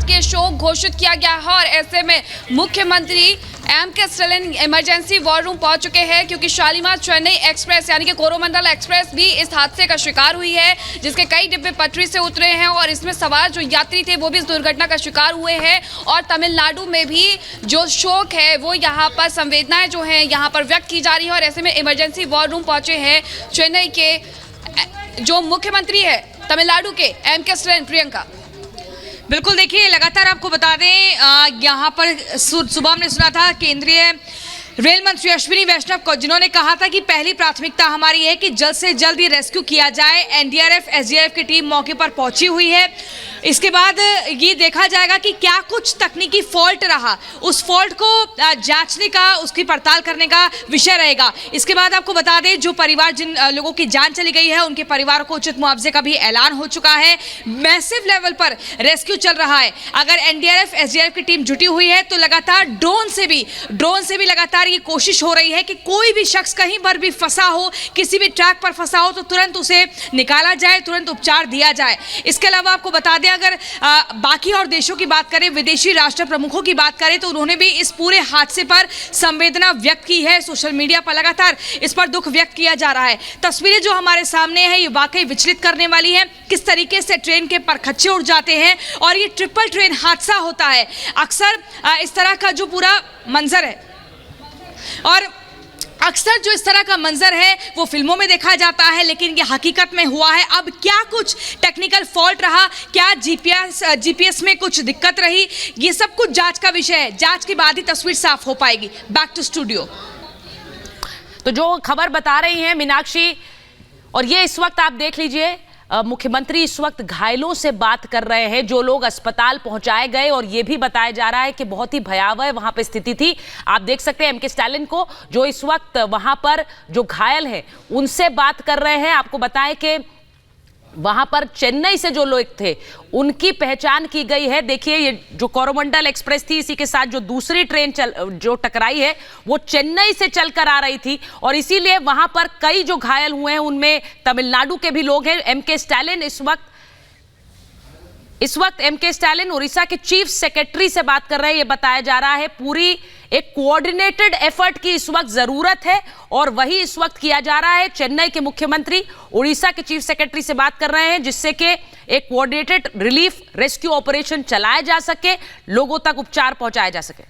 के शोक घोषित किया गया है और ऐसे में मुख्यमंत्री MK. Stalin emergency war room पहुंच चुके हैं क्योंकि शालीमार चेन्नई एक्सप्रेस यानी कि कोरोमंडल एक्सप्रेस भी इस हादसे का शिकार हुई है, जिसके कई डिब्बे पटरी से उतरे हैं और इसमें सवार जो यात्री थे वो भी इस दुर्घटना का शिकार हुए हैं। और तमिलनाडु में भी जो शोक है वो यहाँ पर संवेदनाएं जो हैं यहाँ पर व्यक्त की जा रही है और ऐसे में इमरजेंसी वॉर रूम पहुंचे हैं चेन्नई के जो मुख्यमंत्री है तमिलनाडु के एम.के. स्टालिन। प्रियंका। बिल्कुल, देखिए लगातार आपको बता दें यहाँ पर सुबह हमने सुना था केंद्रीय रेल मंत्री अश्विनी वैष्णव को, जिन्होंने कहा था कि पहली प्राथमिकता हमारी है कि जल्द से जल्द ये रेस्क्यू किया जाए। एनडीआरएफ एसडीआरएफ की टीम मौके पर पहुंची हुई है। इसके बाद ये देखा जाएगा कि क्या कुछ तकनीकी फॉल्ट रहा, उस फॉल्ट को जांचने का, उसकी पड़ताल करने का विषय रहेगा। इसके बाद आपको बता दें जो परिवार, जिन लोगों की जान चली गई है, उनके परिवार को उचित मुआवजे का भी ऐलान हो चुका है। मैसिव लेवल पर रेस्क्यू चल रहा है। अगर एनडीआरएफ एसडीआरएफ की टीम जुटी हुई है तो लगातार ड्रोन से भी लगातार ये कोशिश हो रही है कि कोई भी शख्स कहीं पर भी फंसा हो, किसी भी ट्रैक पर फंसा हो तो तुरंत उसे निकाला जाए, तुरंत उपचार दिया जाए। इसके अलावा आपको बता दें अगर बाकी और देशों की बात करें, विदेशी राष्ट्र प्रमुखों की बात करें तो उन्होंने भी इस पूरे हादसे पर संवेदना व्यक्त की है। सोशल मीडिया पर लगातार इस पर दुख व्यक्त किया जा रहा है। तस्वीरें जो हमारे सामने है ये वाकई विचलित करने वाली है। किस तरीके से ट्रेन के परखच्चे उड़ जाते हैं और ये ट्रिपल ट्रेन हादसा होता है। अक्सर इस तरह का जो पूरा मंजर है और अक्सर जो इस तरह का मंजर है वो फिल्मों में देखा जाता है, लेकिन ये हकीकत में हुआ है। अब क्या कुछ टेक्निकल फॉल्ट रहा, क्या जीपीएस में कुछ दिक्कत रही, ये सब कुछ जांच का विषय है। जांच के बाद ही तस्वीर साफ हो पाएगी। Back to studio. तो जो खबर बता रही हैं मीनाक्षी, और ये इस वक्त आप देख लीजिए मुख्यमंत्री इस वक्त घायलों से बात कर रहे हैं जो लोग अस्पताल पहुंचाए गए, और यह भी बताया जा रहा है कि बहुत ही भयावह वहां पे स्थिति थी। आप देख सकते हैं एम.के. स्टालिन को, जो इस वक्त वहां पर जो घायल हैं उनसे बात कर रहे हैं। आपको बताएं कि वहां पर चेन्नई से जो लोग थे उनकी पहचान की गई है। देखिए ये जो कोरोमंडल एक्सप्रेस थी, इसी के साथ जो दूसरी ट्रेन जो टकराई है वो चेन्नई से चलकर आ रही थी और इसीलिए वहां पर कई जो घायल हुए हैं उनमें तमिलनाडु के भी लोग हैं। एम.के. स्टालिन इस वक्त एम.के. स्टालिन उड़ीसा के चीफ सेक्रेटरी से बात कर रहे हैं। ये बताया जा रहा है पूरी एक कोऑर्डिनेटेड एफर्ट की इस वक्त जरूरत है और वही इस वक्त किया जा रहा है। चेन्नई के मुख्यमंत्री उड़ीसा के चीफ सेक्रेटरी से बात कर रहे हैं जिससे कि एक कोऑर्डिनेटेड रिलीफ रेस्क्यू ऑपरेशन चलाया जा सके, लोगों तक उपचार पहुंचाया जा सके।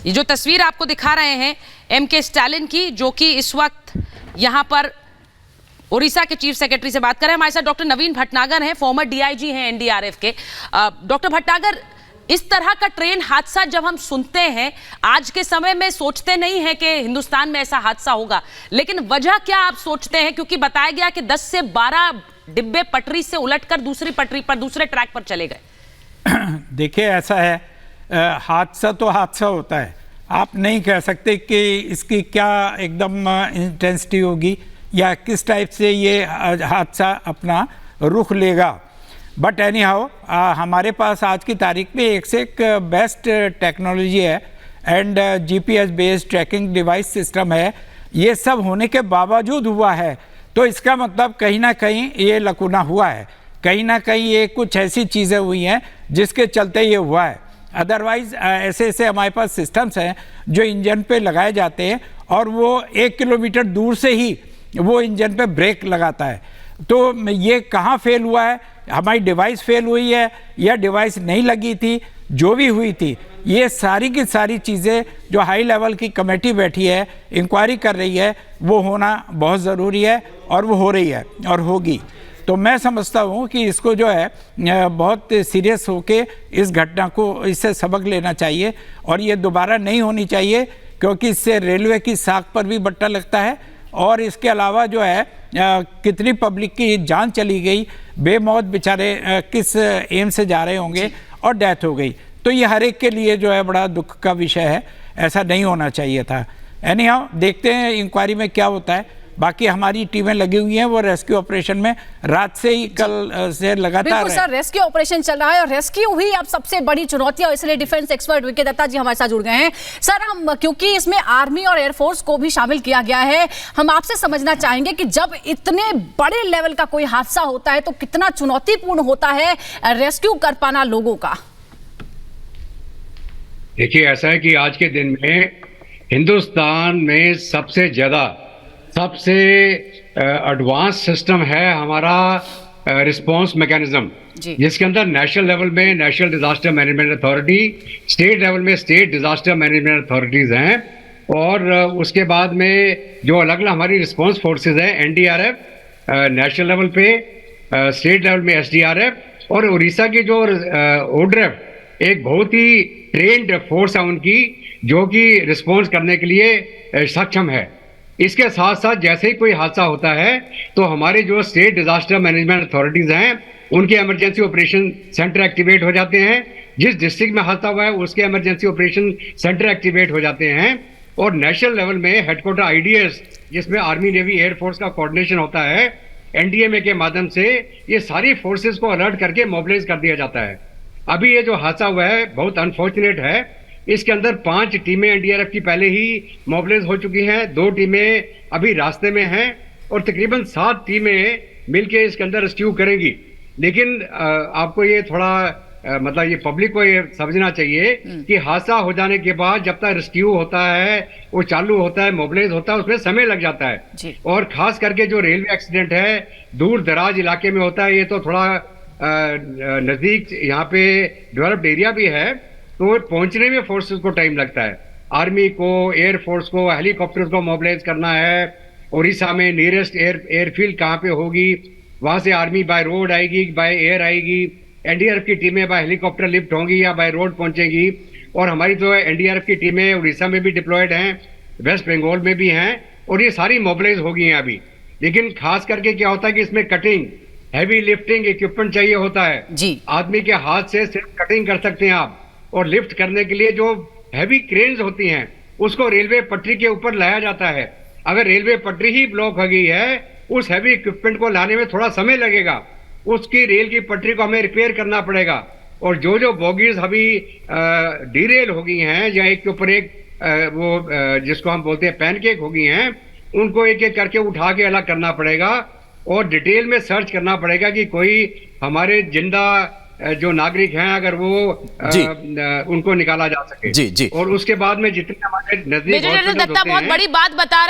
ये जो तस्वीर आपको दिखा रहे हैं एम.के. स्टालिन की, जो कि इस वक्त यहां पर उड़ीसा के चीफ सेक्रेटरी से बात कर रहे हैं। हमारे साथ डॉक्टर नवीन भटनागर हैं, फॉर्मर डीआईजी हैं एनडीआरएफ के। डॉक्टर भटनागर, इस तरह का ट्रेन हादसा जब हम सुनते हैं आज के समय में सोचते नहीं हैं कि हिंदुस्तान में ऐसा हादसा होगा, लेकिन वजह क्या आप सोचते हैं? क्योंकि बताया गया कि 10 से 12 डिब्बे पटरी से उलटकर दूसरी पटरी पर, दूसरे ट्रैक पर चले गए। देखिए ऐसा है, हादसा तो हादसा होता है। आप नहीं कह सकते कि इसकी क्या एकदम इंटेंसिटी होगी या किस टाइप से ये हादसा अपना रुख लेगा। बट एनी हाउ हमारे पास आज की तारीख में एक से एक बेस्ट टेक्नोलॉजी है and GPS based tracking device system है। ये सब होने के बावजूद हुआ है तो इसका मतलब कहीं ना कहीं ये लकूना हुआ है, कहीं ना कहीं ये कुछ ऐसी चीज़ें हुई हैं जिसके चलते ये हुआ है। अदरवाइज़ ऐसे ऐसे हमारे पास सिस्टम्स हैं जो इंजन पे लगाए जाते हैं और वो 1 किलोमीटर दूर से ही वो इंजन पे ब्रेक लगाता है। तो ये कहाँ फेल हुआ है? हमारी डिवाइस फेल हुई है या डिवाइस नहीं लगी थी? जो भी हुई थी, ये सारी की सारी चीज़ें जो हाई लेवल की कमेटी बैठी है, इंक्वायरी कर रही है, वो होना बहुत ज़रूरी है और वो हो रही है और होगी। तो मैं समझता हूँ कि इसको जो है बहुत सीरियस होके इस घटना को, इससे सबक लेना चाहिए और ये दोबारा नहीं होनी चाहिए, क्योंकि इससे रेलवे की साख पर भी बट्टा लगता है और इसके अलावा जो है कितनी पब्लिक की जान चली गई, बेमौत बेचारे किस एम से जा रहे होंगे और डेथ हो गई। तो ये हर एक के लिए जो है बड़ा दुख का विषय है, ऐसा नहीं होना चाहिए था। एनी हाउ देखते हैं इंक्वायरी में क्या होता है बाकी हमारी टीमें लगी हुई हैं वो रेस्क्यू ऑपरेशन में रात से ही कल से लगातार बिल्कुल सर, रेस्क्यू ऑपरेशन चल रहा है और रेस्क्यू ही अब सबसे बड़ी चुनौती है और इसलिए डिफेंस एक्सपर्ट वीके दत्ता जी हमारे साथ जुड़ गए हैं। सर, हम क्योंकि इसमें आर्मी और एयरफोर्स को भी शामिल किया गया है, हम आपसे समझना चाहेंगे कि जब इतने बड़े लेवल का कोई हादसा होता है तो कितना चुनौतीपूर्ण होता है रेस्क्यू कर पाना लोगों का। देखिए, ऐसा है कि आज के दिन में हिंदुस्तान में सबसे एडवांस सिस्टम है हमारा रिस्पांस मैकेनिज्म, जिसके अंदर नेशनल लेवल में national disaster management authority, state level में स्टेट डिजास्टर मैनेजमेंट अथॉरिटीज हैं, और उसके बाद में जो अलग अलग हमारी रिस्पांस फोर्सेज हैं, एनडीआरएफ नेशनल लेवल पे, स्टेट लेवल में एसडीआरएफ, और उड़ीसा की जो ओड्रेफ एक बहुत ही ट्रेंड फोर्स है उनकी, जो कि रिस्पॉन्स करने के लिए सक्षम है। इसके साथ साथ जैसे ही कोई हादसा होता है तो हमारे जो स्टेट डिजास्टर मैनेजमेंट अथॉरिटीज हैं उनके इमरजेंसी ऑपरेशन सेंटर एक्टिवेट हो जाते हैं। जिस डिस्ट्रिक्ट में हादसा हुआ है उसके इमरजेंसी ऑपरेशन सेंटर एक्टिवेट हो जाते हैं, और नेशनल लेवल में हेडक्वार्टर आईडीएस, जिसमें आर्मी नेवी एयरफोर्स का कोऑर्डिनेशन होता है, एनडीएमए के माध्यम से ये सारी फोर्सेस को अलर्ट करके मोबिलाइज कर दिया जाता है। अभी ये जो हादसा हुआ है बहुत अनफॉर्चुनेट है। इसके अंदर 5 टीमें एनडीआरएफ की पहले ही मोबिलाइज हो चुकी हैं, 2 टीमें अभी रास्ते में हैं, और तकरीबन 7 टीमें मिलके इसके अंदर रेस्क्यू करेंगी। लेकिन आपको ये थोड़ा मतलब ये पब्लिक को ये समझना चाहिए कि हादसा हो जाने के बाद जब तक रेस्क्यू होता है, वो चालू होता है, मोबिलाइज होता है, उसमें समय लग जाता है। और खास करके जो रेलवे एक्सीडेंट है दूर दराज इलाके में होता है, ये तो थोड़ा नजदीक यहाँ पे डेवलप्ड एरिया भी है, तो पहुंचने में फोर्सेस को टाइम लगता है। आर्मी को, एयरफोर्स को, हेलीकॉप्टर्स को मोबिलाइज करना है। उड़ीसा में नियरेस्ट एयरफील्ड कहाँ पे होगी, वहां से आर्मी बाय रोड आएगी, बाय एयर आएगी, एनडीआरएफ की टीमें बाय हेलीकॉप्टर लिफ्ट होंगी या बाय रोड पहुंचेंगी। और हमारी तो एनडीआरएफ की टीमें उड़ीसा में भी डिप्लॉयड हैं, वेस्ट बंगाल में भी हैं, और ये सारी मोबिलाइज हो गई हैं अभी। लेकिन खास करके क्या होता है कि इसमें कटिंग, हैवी लिफ्टिंग इक्विपमेंट चाहिए होता है जी। आदमी के हाथ से सिर्फ कटिंग कर सकते हैं आप, और लिफ्ट करने के लिए जो हैवी क्रेन्स होती हैं उसको रेलवे पटरी के ऊपर लाया जाता है। अगर रेलवे पटरी ही ब्लॉक हो गई है, उस हैवी इक्विपमेंट को लाने में थोड़ा समय लगेगा, उसकी रेल की पटरी को हमें रिपेयर करना पड़ेगा। और जो बोगीज अभी डीरेल हो गई हैं या एक के ऊपर एक जिसको हम बोलते हैं पैनकेक हो गई हैं, उनको एक एक करके उठा के अलग करना पड़ेगा, और डिटेल में सर्च करना पड़ेगा कि कोई हमारे जिंदा जो नागरिक हैं अगर वो उनको निकाला जा सके। जी। और उसके बाद में जितने हमारे नजदीक मेजर जनरल दत्ता बहुत बड़ी बात बता रहे हैं।